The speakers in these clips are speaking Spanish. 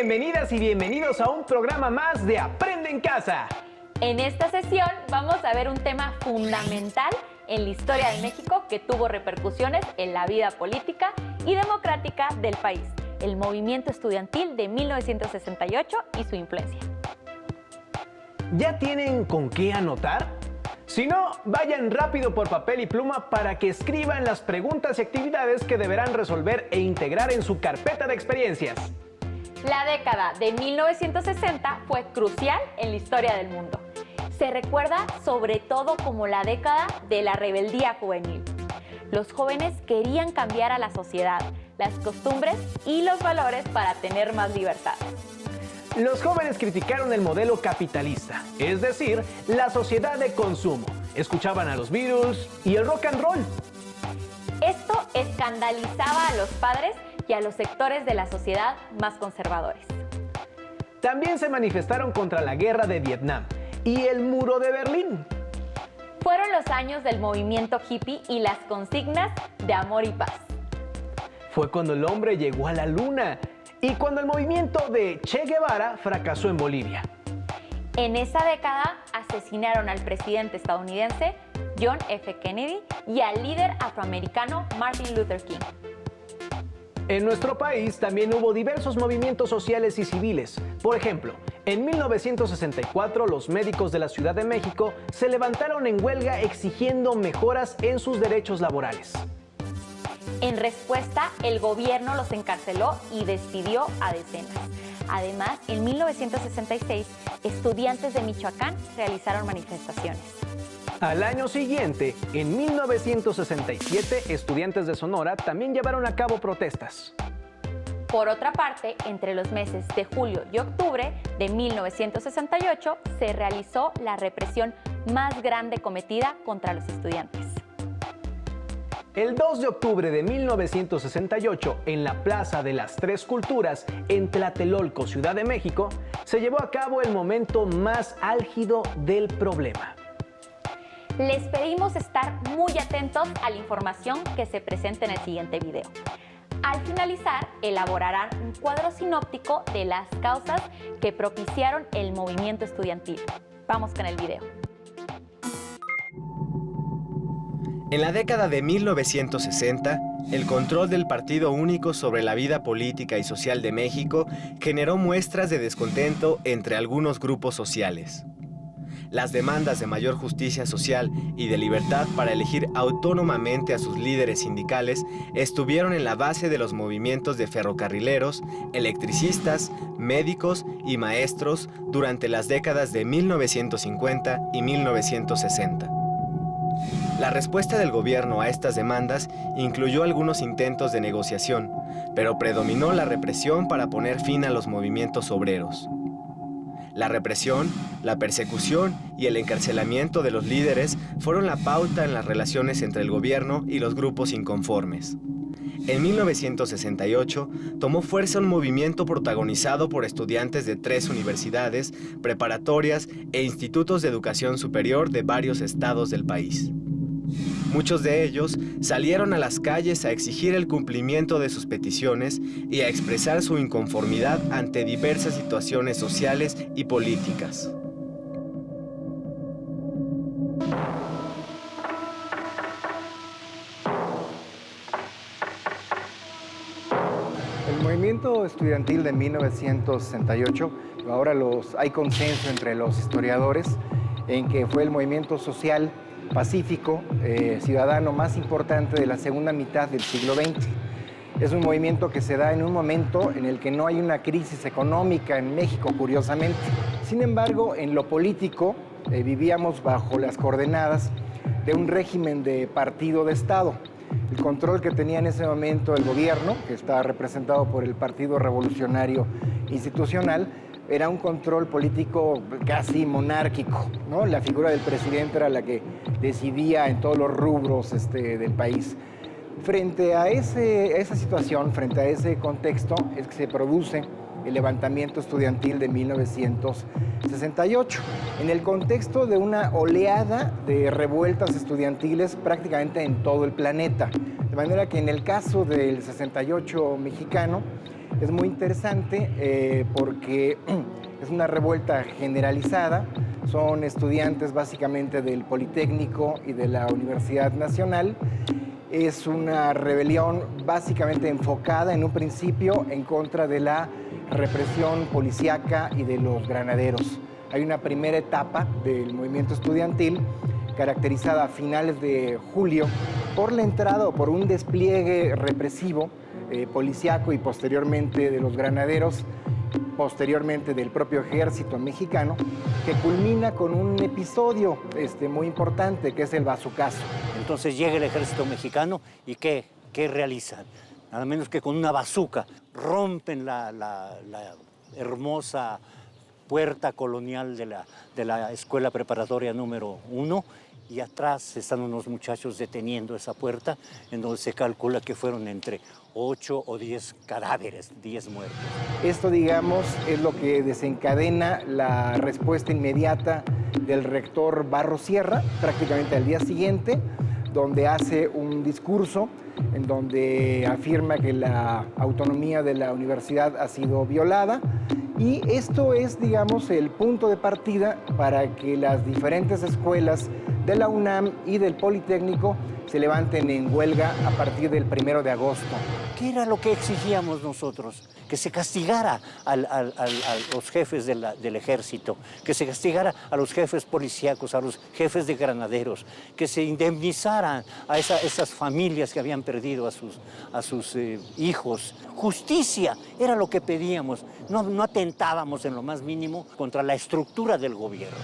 Bienvenidas y bienvenidos a un programa más de Aprende en Casa. En esta sesión vamos a ver un tema fundamental en la historia de México que tuvo repercusiones en la vida política y democrática del país, el movimiento estudiantil de 1968 y su influencia. ¿Ya tienen con qué anotar? Si no, vayan rápido por papel y pluma para que escriban las preguntas y actividades que deberán resolver e integrar en su carpeta de experiencias. La década de 1960 fue crucial en la historia del mundo. Se recuerda sobre todo como la década de la rebeldía juvenil. Los jóvenes querían cambiar a la sociedad, las costumbres y los valores para tener más libertad. Los jóvenes criticaron el modelo capitalista, es decir, la sociedad de consumo. Escuchaban a los Beatles y el rock and roll. Esto escandalizaba a los padres y a los sectores de la sociedad más conservadores. También se manifestaron contra la guerra de Vietnam y el muro de Berlín. Fueron los años del movimiento hippie y las consignas de amor y paz. Fue cuando el hombre llegó a la luna y cuando el movimiento de Che Guevara fracasó en Bolivia. En esa década asesinaron al presidente estadounidense John F. Kennedy y al líder afroamericano Martin Luther King. En nuestro país también hubo diversos movimientos sociales y civiles. Por ejemplo, en 1964 los médicos de la Ciudad de México se levantaron en huelga exigiendo mejoras en sus derechos laborales. En respuesta, el gobierno los encarceló y despidió a decenas. Además, en 1966, estudiantes de Michoacán realizaron manifestaciones. Al año siguiente, en 1967, estudiantes de Sonora también llevaron a cabo protestas. Por otra parte, entre los meses de julio y octubre de 1968, se realizó la represión más grande cometida contra los estudiantes. El 2 de octubre de 1968, en la Plaza de las Tres Culturas, en Tlatelolco, Ciudad de México, se llevó a cabo el momento más álgido del problema. Les pedimos estar muy atentos a la información que se presenta en el siguiente video. Al finalizar, elaborarán un cuadro sinóptico de las causas que propiciaron el movimiento estudiantil. Vamos con el video. En la década de 1960, el control del Partido Único sobre la vida política y social de México generó muestras de descontento entre algunos grupos sociales. Las demandas de mayor justicia social y de libertad para elegir autónomamente a sus líderes sindicales estuvieron en la base de los movimientos de ferrocarrileros, electricistas, médicos y maestros durante las décadas de 1950 y 1960. La respuesta del gobierno a estas demandas incluyó algunos intentos de negociación, pero predominó la represión para poner fin a los movimientos obreros. La represión, la persecución y el encarcelamiento de los líderes fueron la pauta en las relaciones entre el gobierno y los grupos inconformes. En 1968 tomó fuerza un movimiento protagonizado por estudiantes de 3 universidades, preparatorias e institutos de educación superior de varios estados del país. Muchos de ellos salieron a las calles a exigir el cumplimiento de sus peticiones y a expresar su inconformidad ante diversas situaciones sociales y políticas. El movimiento estudiantil de 1968, ahora hay consenso entre los historiadores en que fue el movimiento social pacífico, ciudadano más importante de la segunda mitad del siglo XX. Es un movimiento que se da en un momento en el que no hay una crisis económica en México, curiosamente. Sin embargo, en lo político vivíamos bajo las coordenadas de un régimen de partido de Estado. El control que tenía en ese momento el gobierno, que está representado por el Partido Revolucionario Institucional, era un control político casi monárquico, ¿no? La figura del presidente era la que decidía en todos los rubros del país. Frente a esa situación, frente a ese contexto, es que se produce el levantamiento estudiantil de 1968, en el contexto de una oleada de revueltas estudiantiles prácticamente en todo el planeta. De manera que en el caso del 68 mexicano, Es muy interesante porque es una revuelta generalizada. Son estudiantes básicamente del Politécnico y de la Universidad Nacional. Es una rebelión básicamente enfocada en un principio en contra de la represión policíaca y de los granaderos. Hay una primera etapa del movimiento estudiantil caracterizada a finales de julio por la entrada o por un despliegue represivo policíaco y posteriormente de los granaderos, posteriormente del propio ejército mexicano, que culmina con un episodio muy importante, que es el bazucazo. Entonces llega el ejército mexicano y ¿qué realizan? Nada menos que con una bazuca rompen la hermosa puerta colonial de la escuela preparatoria número 1, y atrás están unos muchachos deteniendo esa puerta, en donde se calcula que fueron entre 8 o 10 cadáveres, 10 muertos. Esto, digamos, es lo que desencadena la respuesta inmediata del rector Barros Sierra, prácticamente al día siguiente, donde hace un discurso en donde afirma que la autonomía de la universidad ha sido violada. Y esto es, digamos, el punto de partida para que las diferentes escuelas de la UNAM y del Politécnico se levanten en huelga a partir del 1 de agosto. ¿Qué era lo que exigíamos nosotros? Que se castigara a los jefes del ejército, que se castigara a los jefes policíacos, a los jefes de granaderos, que se indemnizaran a esas familias que habían perdido a sus hijos. Justicia era lo que pedíamos, no atentábamos en lo más mínimo contra la estructura del gobierno.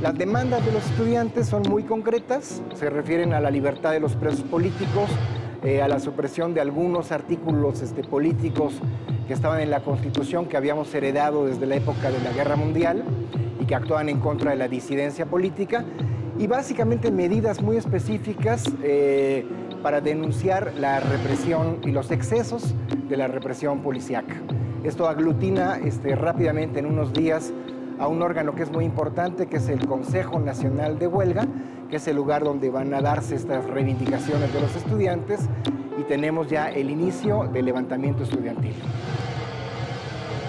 Las demandas de los estudiantes son muy concretas, se refieren a la libertad de los presos políticos, a la supresión de algunos artículos políticos que estaban en la Constitución que habíamos heredado desde la época de la Guerra Mundial y que actuaban en contra de la disidencia política, y básicamente medidas muy específicas para denunciar la represión y los excesos de la represión policíaca. Esto aglutina rápidamente en unos días a un órgano que es muy importante, que es el Consejo Nacional de Huelga, que es el lugar donde van a darse estas reivindicaciones de los estudiantes, y tenemos ya el inicio del levantamiento estudiantil.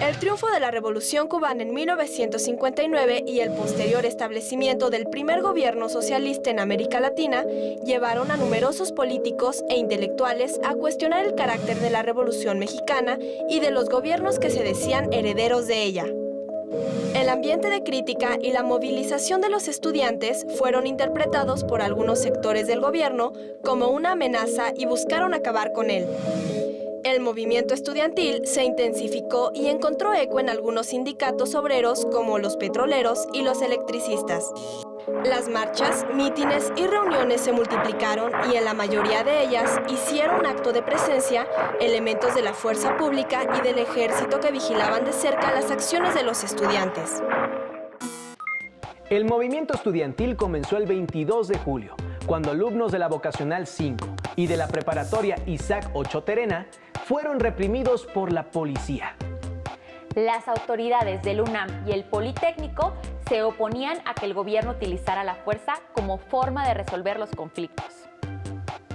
El triunfo de la Revolución Cubana en 1959 y el posterior establecimiento del primer gobierno socialista en América Latina llevaron a numerosos políticos e intelectuales a cuestionar el carácter de la Revolución Mexicana y de los gobiernos que se decían herederos de ella. El ambiente de crítica y la movilización de los estudiantes fueron interpretados por algunos sectores del gobierno como una amenaza y buscaron acabar con él. El movimiento estudiantil se intensificó y encontró eco en algunos sindicatos obreros como los petroleros y los electricistas. Las marchas, mítines y reuniones se multiplicaron y en la mayoría de ellas hicieron acto de presencia elementos de la fuerza pública y del ejército que vigilaban de cerca las acciones de los estudiantes. El movimiento estudiantil comenzó el 22 de julio, cuando alumnos de la Vocacional 5 y de la preparatoria Isaac Ochoa Terena fueron reprimidos por la policía. Las autoridades del UNAM y el Politécnico se oponían a que el gobierno utilizara la fuerza como forma de resolver los conflictos.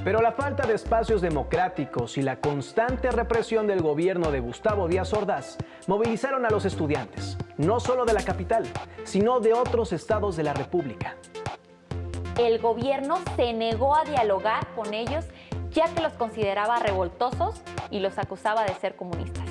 Pero la falta de espacios democráticos y la constante represión del gobierno de Gustavo Díaz Ordaz movilizaron a los estudiantes, no solo de la capital, sino de otros estados de la República. El gobierno se negó a dialogar con ellos, ya que los consideraba revoltosos y los acusaba de ser comunistas.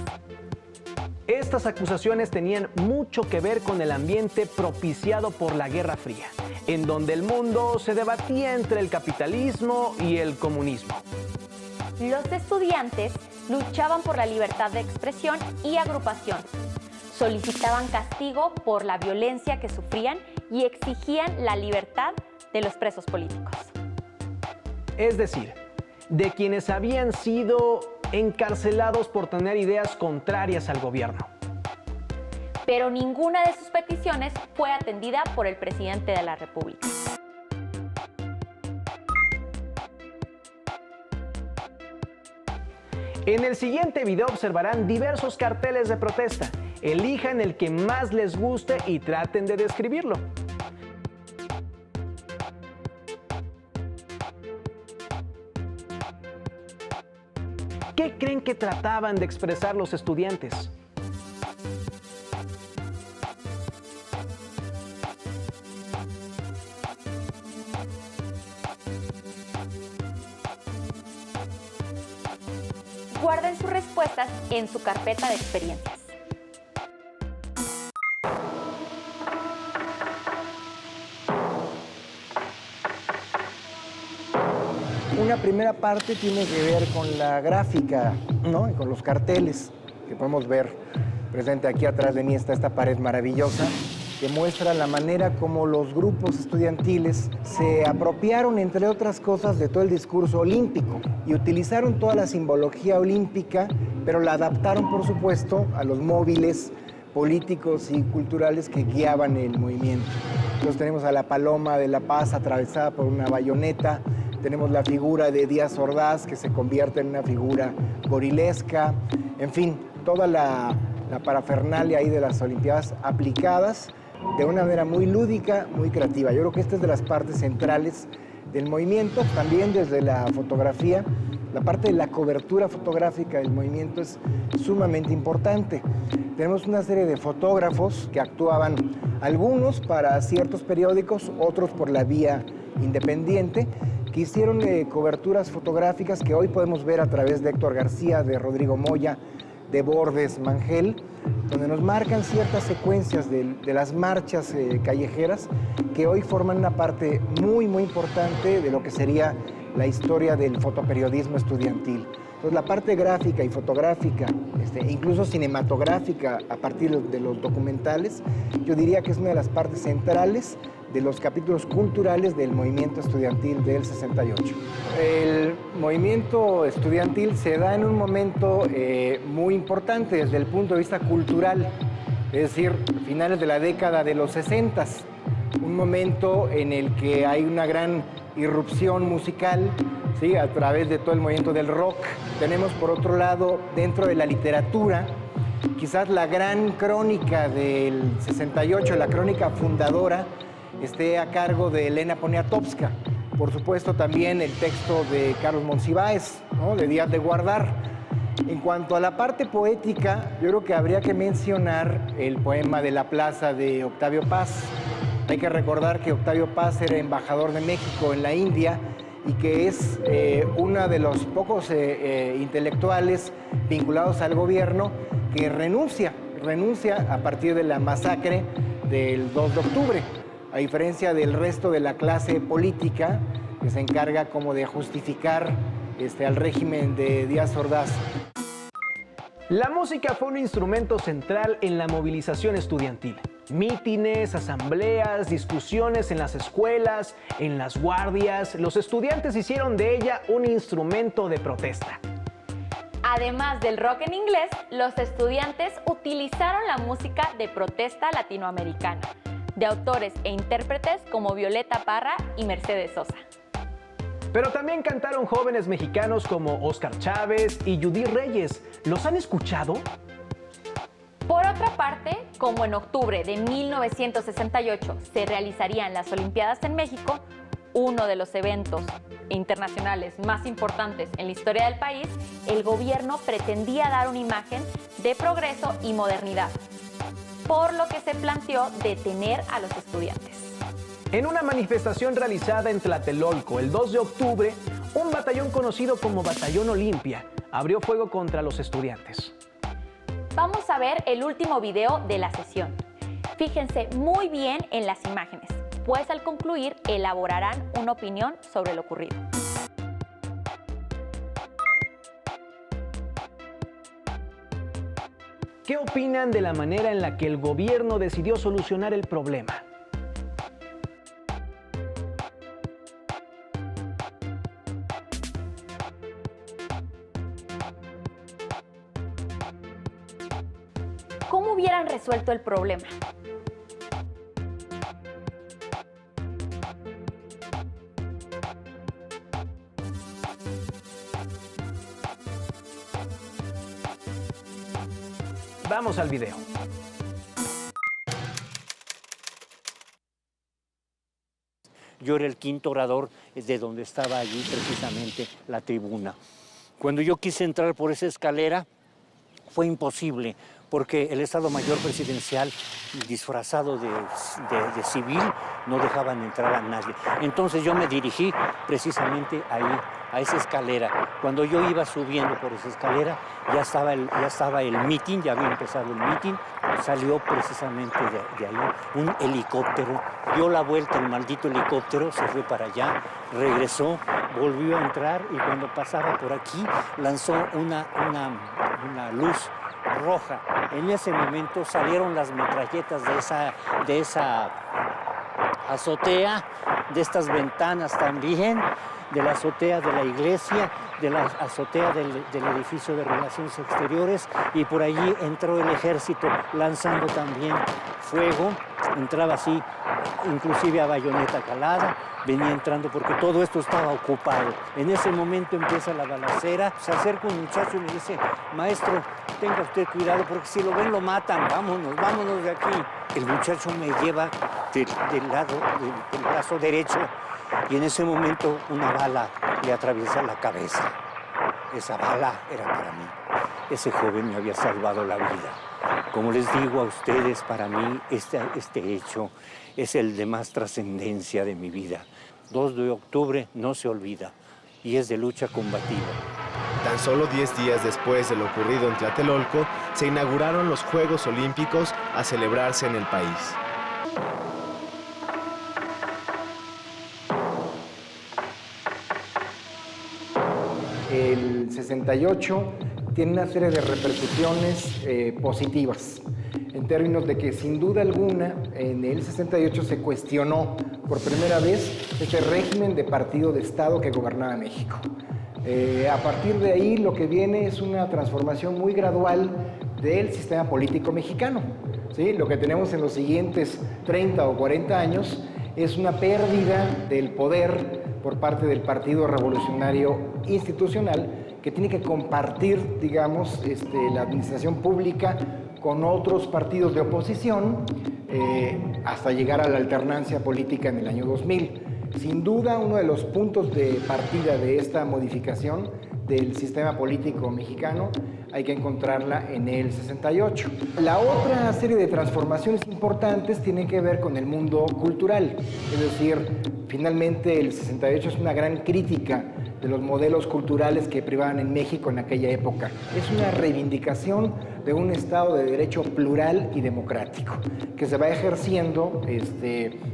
Estas acusaciones tenían mucho que ver con el ambiente propiciado por la Guerra Fría, en donde el mundo se debatía entre el capitalismo y el comunismo. Los estudiantes luchaban por la libertad de expresión y agrupación, solicitaban castigo por la violencia que sufrían y exigían la libertad de los presos políticos. Es decir, de quienes habían sido encarcelados por tener ideas contrarias al gobierno. Pero ninguna de sus peticiones fue atendida por el presidente de la República. En el siguiente video observarán diversos carteles de protesta. Elijan el que más les guste y traten de describirlo. ¿Qué creen que trataban de expresar los estudiantes? Guarden sus respuestas en su carpeta de experiencias. Una primera parte tiene que ver con la gráfica, ¿no? Y con los carteles que podemos ver presente aquí atrás de mí. Está esta pared maravillosa que muestra la manera como los grupos estudiantiles se apropiaron, entre otras cosas, de todo el discurso olímpico y utilizaron toda la simbología olímpica, pero la adaptaron, por supuesto, a los móviles políticos y culturales que guiaban el movimiento. Entonces tenemos a la Paloma de la Paz atravesada por una bayoneta, tenemos la figura de Díaz Ordaz que se convierte en una figura gorilesca, en fin, toda la parafernalia ahí de las Olimpiadas aplicadas de una manera muy lúdica, muy creativa. Yo creo que esta es de las partes centrales del movimiento, también desde la fotografía. La parte de la cobertura fotográfica del movimiento es sumamente importante. Tenemos una serie de fotógrafos que actuaban, algunos para ciertos periódicos, otros por la vía independiente, que hicieron coberturas fotográficas que hoy podemos ver a través de Héctor García, de Rodrigo Moya, de Bordes Mangel, donde nos marcan ciertas secuencias de las marchas callejeras que hoy forman una parte muy, muy importante de lo que sería la historia del fotoperiodismo estudiantil. Entonces, la parte gráfica y fotográfica, incluso cinematográfica a partir de los documentales, yo diría que es una de las partes centrales de los capítulos culturales del movimiento estudiantil del 68. El movimiento estudiantil se da en un momento muy importante desde el punto de vista cultural, es decir, finales de la década de los 60, un momento en el que hay una gran irrupción musical, ¿sí?, a través de todo el movimiento del rock. Tenemos, por otro lado, dentro de la literatura, quizás la gran crónica del 68, la crónica fundadora, esté a cargo de Elena Poniatowska. Por supuesto, también el texto de Carlos Monsiváis, ¿no?, de Díaz de Guardar. En cuanto a la parte poética, yo creo que habría que mencionar el poema de la Plaza de Octavio Paz. Hay que recordar que Octavio Paz era embajador de México en la India y que es uno de los pocos intelectuales vinculados al gobierno que renuncia a partir de la masacre del 2 de octubre. A diferencia del resto de la clase política, que se encarga como de justificar al régimen de Díaz Ordaz. La música fue un instrumento central en la movilización estudiantil. Mítines, asambleas, discusiones en las escuelas, en las guardias, los estudiantes hicieron de ella un instrumento de protesta. Además del rock en inglés, los estudiantes utilizaron la música de protesta latinoamericana, de autores e intérpretes como Violeta Parra y Mercedes Sosa. Pero también cantaron jóvenes mexicanos como Óscar Chávez y Judith Reyes. ¿Los han escuchado? Por otra parte, como en octubre de 1968 se realizarían las Olimpiadas en México, uno de los eventos internacionales más importantes en la historia del país, el gobierno pretendía dar una imagen de progreso y modernidad, por lo que se planteó detener a los estudiantes. En una manifestación realizada en Tlatelolco el 2 de octubre, un batallón conocido como Batallón Olimpia abrió fuego contra los estudiantes. Vamos a ver el último video de la sesión. Fíjense muy bien en las imágenes, pues al concluir elaborarán una opinión sobre lo ocurrido. ¿Qué opinan de la manera en la que el gobierno decidió solucionar el problema? ¿Cómo hubieran resuelto el problema? Vamos al video. Yo era el quinto orador de donde estaba allí precisamente la tribuna. Cuando yo quise entrar por esa escalera, fue imposible, porque el Estado Mayor Presidencial, disfrazado de civil, no dejaban entrar a nadie. Entonces yo me dirigí precisamente ahí, a esa escalera. Cuando yo iba subiendo por esa escalera, ya estaba el mitin, ya había empezado el mitin. Salió precisamente de ahí un helicóptero, dio la vuelta el maldito helicóptero, se fue para allá, regresó, volvió a entrar y cuando pasaba por aquí lanzó una luz roja. En ese momento salieron las metralletas de esa azotea, de estas ventanas también, de la azotea de la iglesia, de la azotea del edificio de Relaciones Exteriores, y por allí entró el ejército lanzando también fuego, entraba así, inclusive a bayoneta calada, venía entrando porque todo esto estaba ocupado. En ese momento empieza la balacera, se acerca un muchacho y me dice: maestro, tenga usted cuidado porque si lo ven lo matan, vámonos de aquí. El muchacho me lleva del lado del brazo derecho y en ese momento una bala le atraviesa la cabeza. Esa bala era para mí. Ese joven me había salvado la vida. Como les digo a ustedes, para mí este hecho es el de más trascendencia de mi vida. 2 de octubre no se olvida y es de lucha combativa. Tan solo 10 días después de lo ocurrido en Tlatelolco, se inauguraron los Juegos Olímpicos a celebrarse en el país. El 68 tiene una serie de repercusiones positivas, en términos de que sin duda alguna en el 68 se cuestionó por primera vez este régimen de partido de Estado que gobernaba México. A partir de ahí lo que viene es una transformación muy gradual del sistema político mexicano, ¿sí? Lo que tenemos en los siguientes 30 o 40 años es una pérdida del poder por parte del Partido Revolucionario Institucional, que tiene que compartir, digamos, la administración pública con otros partidos de oposición hasta llegar a la alternancia política en el año 2000. Sin duda, uno de los puntos de partida de esta modificación del sistema político mexicano hay que encontrarla en el 68. La otra serie de transformaciones importantes tienen que ver con el mundo cultural, es decir, finalmente el 68 es una gran crítica de los modelos culturales que privaban en México en aquella época. Es una reivindicación de un Estado de Derecho plural y democrático, que se va ejerciendo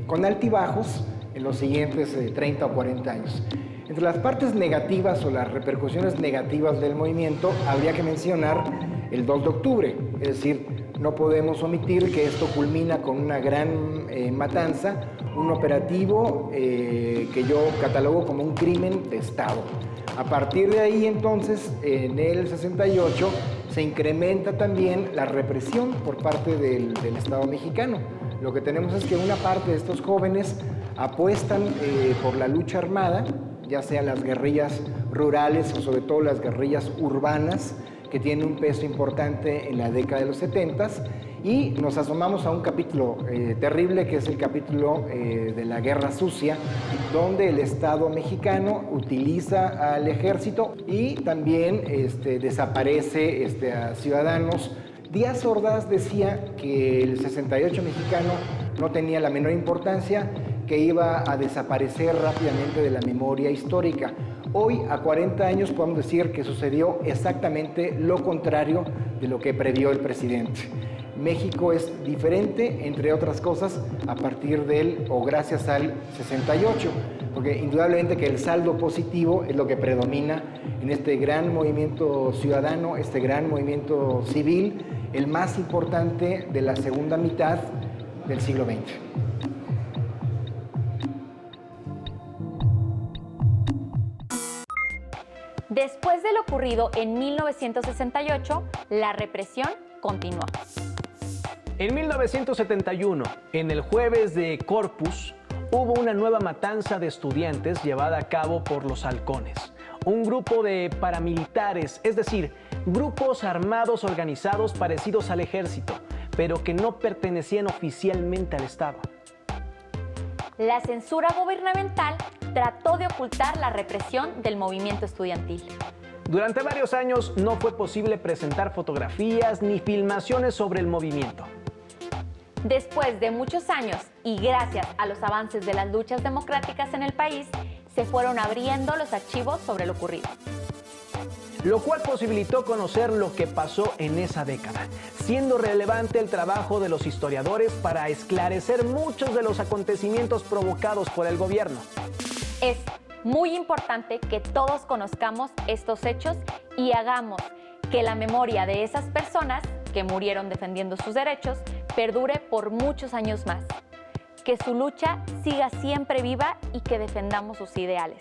con altibajos en los siguientes 30 o 40 años. Entre las partes negativas o las repercusiones negativas del movimiento habría que mencionar el 2 de octubre, es decir, no podemos omitir que esto culmina con una gran matanza, un operativo que yo catalogo como un crimen de Estado. A partir de ahí, entonces, en el 68 se incrementa también la represión por parte del Estado mexicano. Lo que tenemos es que una parte de estos jóvenes apuestan por la lucha armada, ya sean las guerrillas rurales o sobre todo las guerrillas urbanas, que tienen un peso importante en la década de los 70s, y nos asomamos a un capítulo terrible, que es el capítulo de la Guerra Sucia, donde el Estado mexicano utiliza al ejército y también desaparece a ciudadanos. Díaz Ordaz decía que el 68 mexicano no tenía la menor importancia, que iba a desaparecer rápidamente de la memoria histórica. Hoy, a 40 años, podemos decir que sucedió exactamente lo contrario de lo que previó el presidente. México es diferente, entre otras cosas, a partir del o gracias al 68, porque indudablemente que el saldo positivo es lo que predomina en este gran movimiento ciudadano, este gran movimiento civil, el más importante de la segunda mitad del siglo XX. Después de lo ocurrido en 1968, la represión continuó. En 1971, en el jueves de Corpus, hubo una nueva matanza de estudiantes llevada a cabo por los halcones, un grupo de paramilitares, es decir, grupos armados organizados parecidos al ejército, pero que no pertenecían oficialmente al Estado. La censura gubernamental trató de ocultar la represión del movimiento estudiantil. Durante varios años no fue posible presentar fotografías ni filmaciones sobre el movimiento. Después de muchos años y gracias a los avances de las luchas democráticas en el país, se fueron abriendo los archivos sobre lo ocurrido, Lo cual posibilitó conocer lo que pasó en esa década, siendo relevante el trabajo de los historiadores para esclarecer muchos de los acontecimientos provocados por el gobierno. Es muy importante que todos conozcamos estos hechos y hagamos que la memoria de esas personas que murieron defendiendo sus derechos perdure por muchos años más. Que su lucha siga siempre viva y que defendamos sus ideales.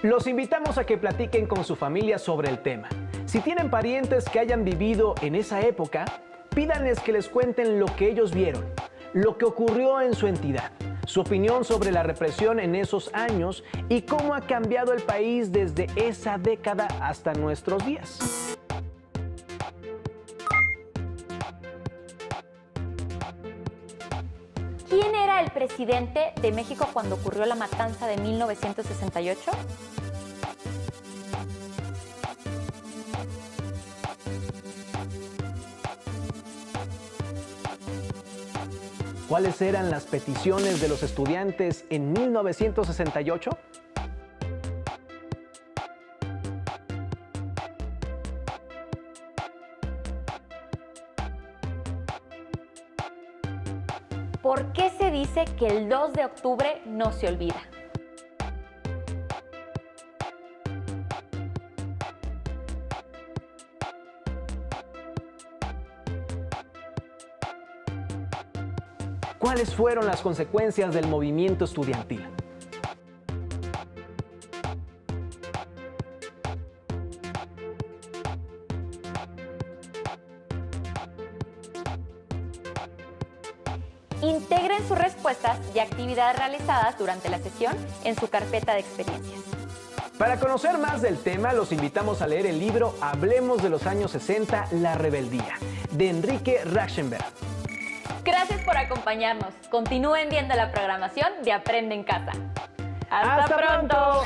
Los invitamos a que platiquen con su familia sobre el tema. Si tienen parientes que hayan vivido en esa época, pídanles que les cuenten lo que ellos vieron, lo que ocurrió en su entidad, su opinión sobre la represión en esos años y cómo ha cambiado el país desde esa década hasta nuestros días. ¿Quién era el presidente de México cuando ocurrió la matanza de 1968? ¿Cuáles eran las peticiones de los estudiantes en 1968? ¿Por qué se dice que el 2 de octubre no se olvida? ¿Cuáles fueron las consecuencias del movimiento estudiantil? Integren sus respuestas y actividades realizadas durante la sesión en su carpeta de experiencias. Para conocer más del tema, los invitamos a leer el libro Hablemos de los años 60, La rebeldía, de Enrique Rauschenberg. Gracias por acompañarnos. Continúen viendo la programación de Aprende en Casa. ¡Hasta pronto!